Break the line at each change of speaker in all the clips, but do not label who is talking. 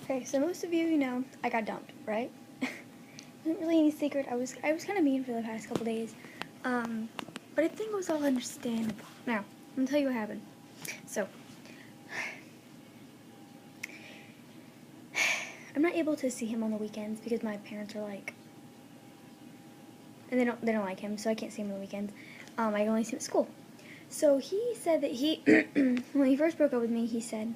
Okay, so most of you know I got dumped, right? Isn't really any secret. I was kind of mean for the past couple days, but I think it was all understandable. Now, I'm gonna tell you what happened. So, I'm not able to see him on the weekends because my parents are like, and they don't like him, so I can't see him on the weekends. I can only see him at school. So he said that he, when he first broke up with me, he said,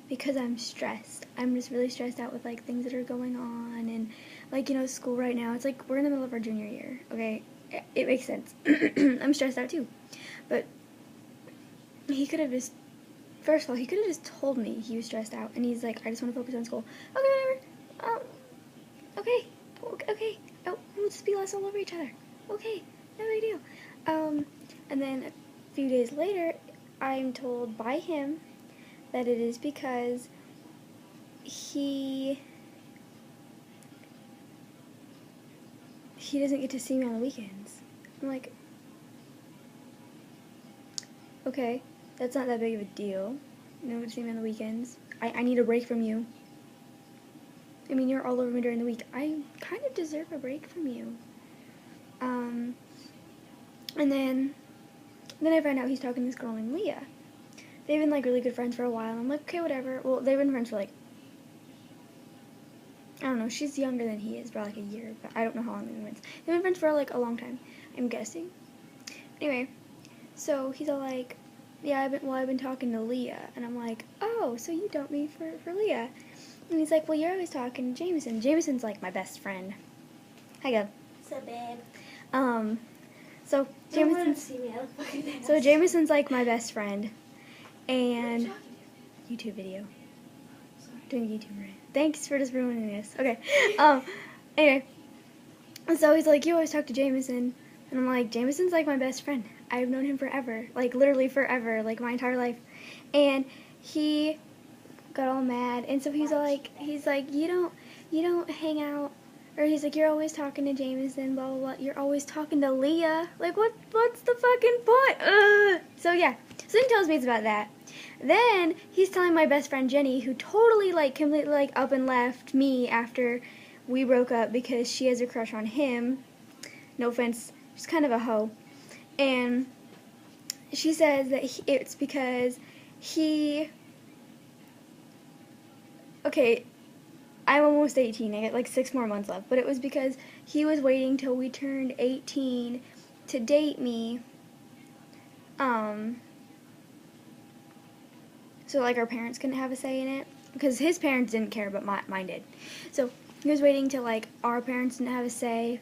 because I'm stressed. I'm just really stressed out with like things that are going on and like, you know, school right now. It's like we're in the middle of our junior year, okay? It makes sense. I'm stressed out too. But he could have just, first of all, he could have just told me he was stressed out and he's like, I just want to focus on school. Okay, whatever. Okay. Okay. Oh, we'll just be less all over each other. Okay, no big deal. And then a few days later, I'm told by him that it is because he doesn't get to see me on the weekends. I'm like, okay, that's not that big of a deal. You don't get to see me on the weekends. I need a break from you. I mean, you're all over me during the week. I kind of deserve a break from you. And then I find out he's talking to this girl named Leah. They've been like really good friends for a while. I'm like, okay, whatever. Well, they've been friends for like, I don't know, she's younger than he is, by like a year, but I don't know how long they've been friends. They've been friends for like a long time, I'm guessing. Anyway, so he's all like, yeah, I've been talking to Leah, and I'm like, oh, so you dumped me for Leah. And he's like, well, you're always talking to Jameson. Jameson's like my best friend. Hi, Gab.
What's up, babe?
So Jameson's like my best friend, and YouTube video. Doing YouTube rant. Thanks for just ruining this. Okay. Anyway, so he's like, you always talk to Jameson, and I'm like, Jameson's like my best friend. I've known him forever, like literally forever, like my entire life, and he got all mad, and so he's like, you don't hang out. Or he's like, you're always talking to Jameson, blah, blah, blah. You're always talking to Leah. Like, what's the fucking point? Ugh. So, yeah. So he tells me it's about that. Then he's telling my best friend Jenny, who totally, like, completely, like, up and left me after we broke up because she has a crush on him. No offense. She's kind of a hoe. And she says that it's because he... Okay... I'm almost 18. I get like 6 more months left. But it was because he was waiting till we turned 18 to date me. So like our parents couldn't have a say in it. Because his parents didn't care, but mine did. So he was waiting till like our parents didn't have a say.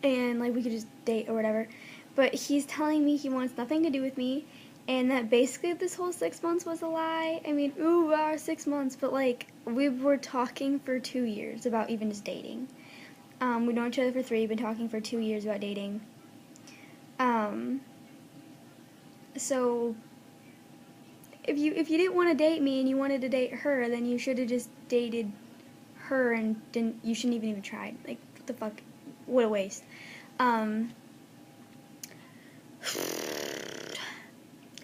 And like we could just date or whatever. But he's telling me he wants nothing to do with me. And that basically this whole 6 months was a lie. I mean, ooh, wow, 6 months. But, like, we were talking for 2 years about even just dating. We've known each other for 3. Been talking for 2 years about dating. So, if you didn't want to date me and you wanted to date her, then you should have just dated her and you shouldn't even tried. Like, what the fuck? What a waste.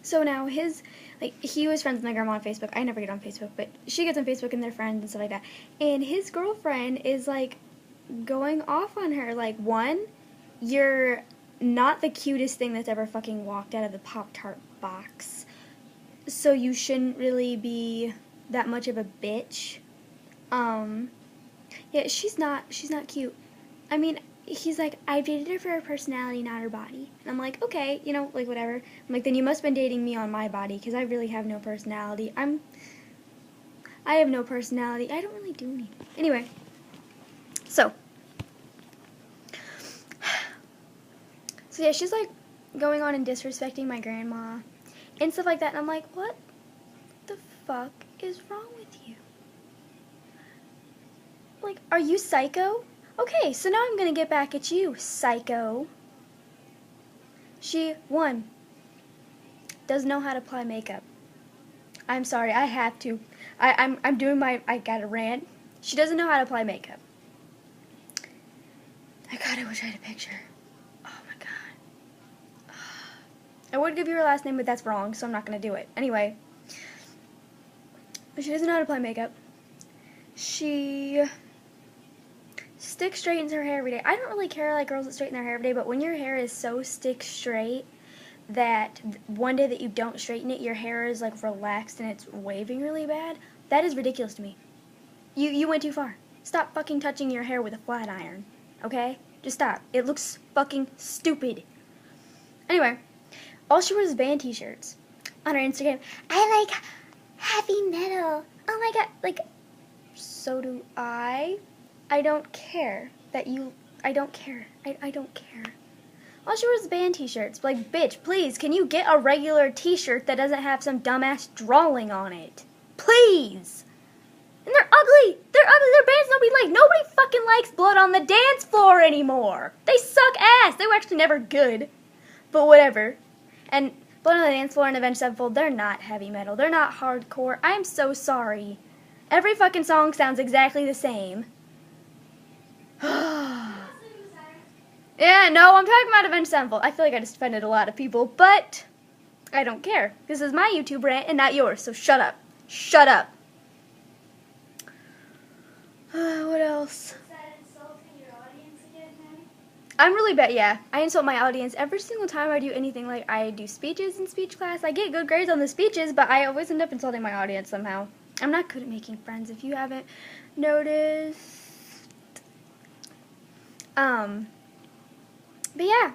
So now he was friends with my grandma on Facebook. I never get on Facebook, but she gets on Facebook and they're friends and stuff like that. And his girlfriend is, like, going off on her. Like, one, you're not the cutest thing that's ever fucking walked out of the Pop-Tart box. So you shouldn't really be that much of a bitch. Yeah, she's not cute. I mean... He's like, I dated her for her personality, not her body. And I'm like, okay, you know, like, whatever. I'm like, then you must have been dating me on my body, because I really have no personality. I have no personality. I don't really do anything. Anyway. So, yeah, she's, like, going on and disrespecting my grandma and stuff like that. And I'm like, what the fuck is wrong with you? Like, are you psycho? Okay, so now I'm gonna get back at you, psycho. She, 1, doesn't know how to apply makeup. I'm sorry, I have to. I'm doing I got a rant. She doesn't know how to apply makeup. God, I wish I had a picture. Oh my god. I would give you her last name, but that's wrong, so I'm not gonna do it. Anyway. But she doesn't know how to apply makeup. she stick straightens her hair every day. I don't really care like girls that straighten their hair every day, but when your hair is so stick straight that one day that you don't straighten it, your hair is like relaxed and it's waving really bad, that is ridiculous to me. You went too far. Stop fucking touching your hair with a flat iron, okay? Just stop. It looks fucking stupid. Anyway, all she wears is band t-shirts on her Instagram. I like heavy metal. Oh my god, like, so do I. I don't care that you, I don't care. I don't care. All she wears is band t-shirts. Like, bitch, please, can you get a regular t-shirt that doesn't have some dumbass drawing on it? Please! And they're ugly! They're ugly! They're bands nobody likes. Nobody fucking likes Blood on the Dance Floor anymore! They suck ass! They were actually never good. But whatever. And Blood on the Dance Floor and Avenged Sevenfold, they're not heavy metal. They're not hardcore. I'm so sorry. Every fucking song sounds exactly the same. Yeah, no, I'm talking about Avenged Sevenfold. I feel like I just offended a lot of people, but I don't care. This is my YouTube rant and not yours, so shut up. Shut up. What else? Is that insulting your audience again, man? I'm really bad, yeah. I insult my audience every single time I do anything. Like, I do speeches in speech class. I get good grades on the speeches, but I always end up insulting my audience somehow. I'm not good at making friends, if you haven't noticed. But yeah,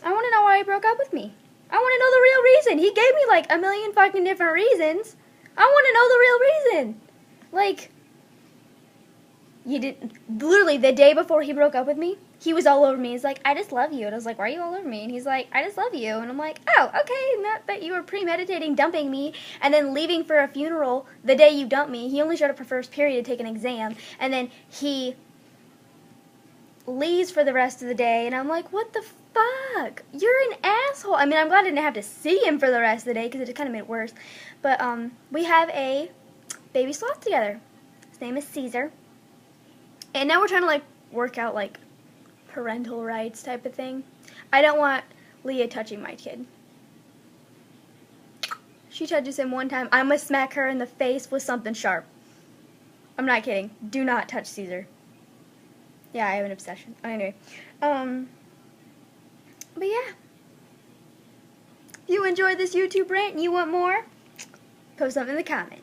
I want to know why he broke up with me. I want to know the real reason. He gave me like a million fucking different reasons. I want to know the real reason. Like, you didn't, literally the day before he broke up with me, he was all over me. He's like, I just love you. And I was like, why are you all over me? And he's like, I just love you. And I'm like, oh, okay, not that you were premeditating dumping me and then leaving for a funeral the day you dumped me. He only showed up for first period to take an exam. And then he leaves for the rest of the day, and I'm like, what the fuck? You're an asshole. I mean, I'm glad I didn't have to see him for the rest of the day, because it kind of made it worse. But, we have a baby sloth together. His name is Caesar. And now we're trying to, like, work out, like, parental rights type of thing. I don't want Leah touching my kid. She touches him one time, I'm gonna smack her in the face with something sharp. I'm not kidding. Do not touch Caesar. Yeah, I have an obsession. Anyway, but yeah. If you enjoyed this YouTube rant and you want more, post something in the comments.